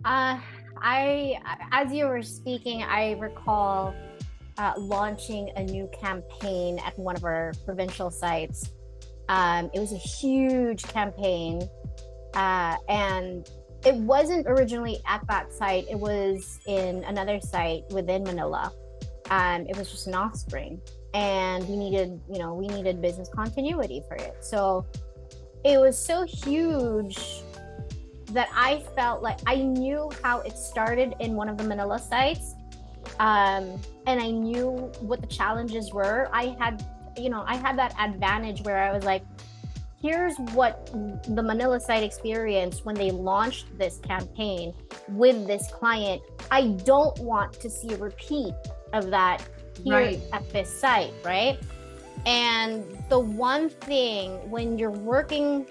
Uh, as you were speaking, I recall launching a new campaign at one of our provincial sites. It was a huge campaign, and it wasn't originally at that site. It was in another site within Manila. It was just an offspring, and we needed business continuity for it. So it was so huge that I felt like I knew how it started in one of the Manila sites, and I knew what the challenges were. I had that advantage where I was like, here's what the Manila site experienced when they launched this campaign with this client. I don't want to see a repeat of that here Right. at this site, right? And the one thing when you're working,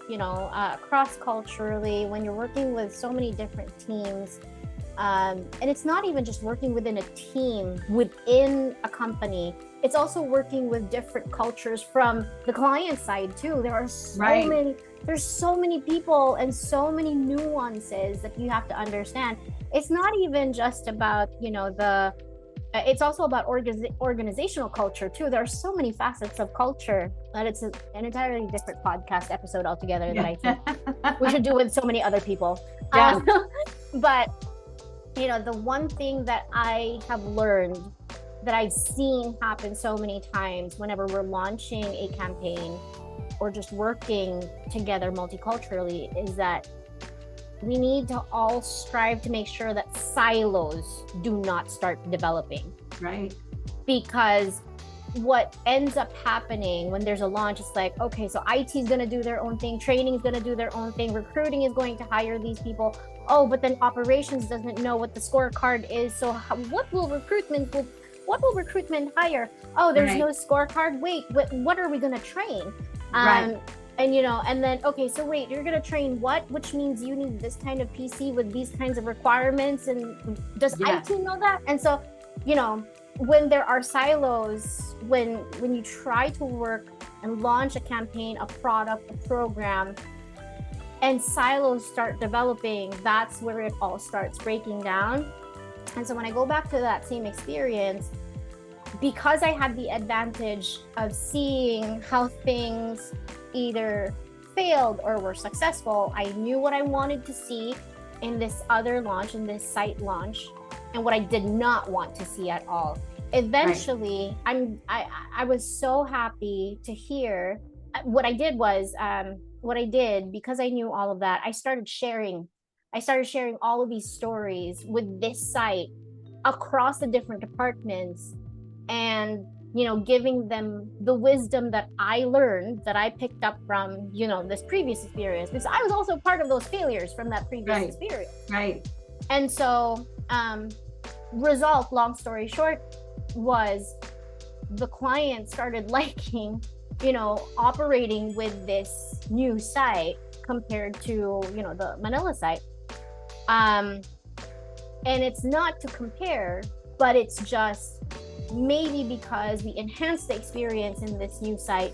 cross culturally, when you're working with so many different teams, and it's not even just working within a team within a company, it's also working with different cultures from the client side too. Right. There's so many people and so many nuances that you have to understand. It's not even just about, it's also about organizational culture too. There are so many facets of culture that it's an entirely different podcast episode altogether that Yeah. I think we should do with so many other people. Yeah. But the one thing that I have learned, that I've seen happen so many times whenever we're launching a campaign or just working together multiculturally, is that we need to all strive to make sure that silos do not start developing. Right. Because what ends up happening when there's a launch, it's like, okay, so IT is going to do their own thing, training is going to do their own thing, recruiting is going to hire these people. Oh, but then operations doesn't know what the scorecard is. So what will recruitment hire? Oh, there's Right. no scorecard. Wait, what are we going to train? Right. And then, okay, so wait, you're going to train what? Which means you need this kind of PC with these kinds of requirements. And does Yeah. IT know that? And so, when there are silos, when you try to work and launch a campaign, a product, a program, and silos start developing, that's where it all starts breaking down. And so when I go back to that same experience, because I had the advantage of seeing how things either failed or were successful, I knew what I wanted to see in this other launch, in this site launch, and what I did not want to see at all. Eventually, I was so happy to hear. What I did was, because I knew all of that, I started sharing all of these stories with this site across the different departments, and giving them the wisdom that I learned, that I picked up from this previous experience, because I was also part of those failures from that previous Right. experience. Right. And so result, long story short, was the client started liking operating with this new site compared to the Manila site. And it's not to compare, but it's just maybe because we enhanced the experience in this new site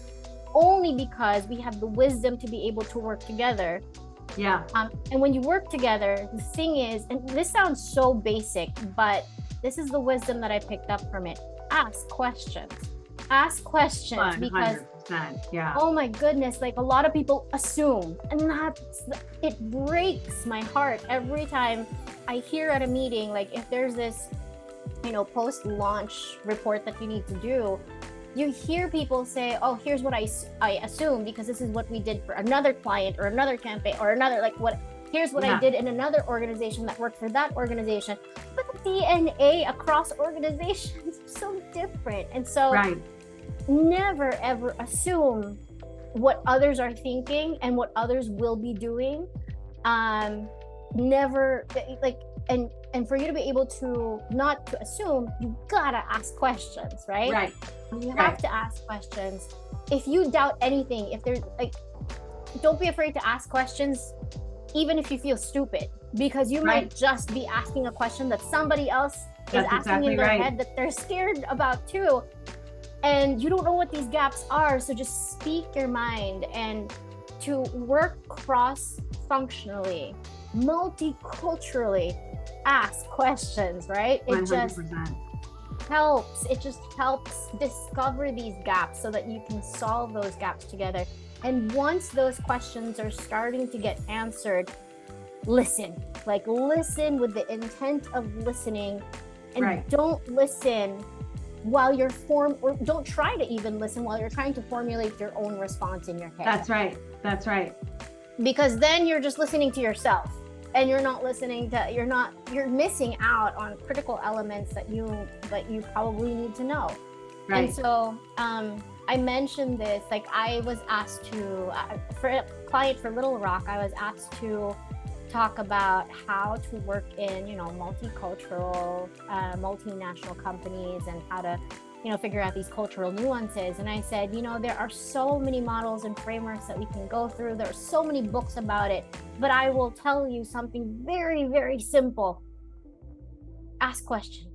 only because we have the wisdom to be able to work together. Yeah. And when you work together, the thing is, and this sounds so basic, but this is the wisdom that I picked up from it: ask questions. Ask questions, because 100%. Yeah. oh my goodness, like, a lot of people assume, and it breaks my heart every time I hear at a meeting, like, if there's this post-launch report that you need to do, you hear people say, oh, here's what I assume, because this is what we did for another client or another campaign or another, like, here's what I did in another organization that worked for that organization. But the DNA across organizations is so different. And so Right. never ever assume what others are thinking and what others will be doing. Never, like, and for you to be able to not to assume, you gotta ask questions, right? Right. You have to ask questions. If you doubt anything, if there's, like, don't be afraid to ask questions, even if you feel stupid, because you might just be asking a question that somebody else is asking in their head that they're scared about too. And you don't know what these gaps are. So just speak your mind, and to work cross-functionally, multiculturally, ask questions, right? 100%. It just helps discover these gaps so that you can solve those gaps together. And once those questions are starting to get answered, listen with the intent of listening, and don't listen while you're or don't try to even listen while you're trying to formulate your own response in your head. That's right. Because then you're just listening to yourself, and you're not listening to, you're missing out on critical elements that you probably need to know. Right. And so I mentioned this, like I was asked to, for a client for Little Roch, I was asked to talk about how to work in, multicultural, multinational companies, and how to, figure out these cultural nuances. And I said, there are so many models and frameworks that we can go through. There are so many books about it, but I will tell you something very, very simple. Ask questions.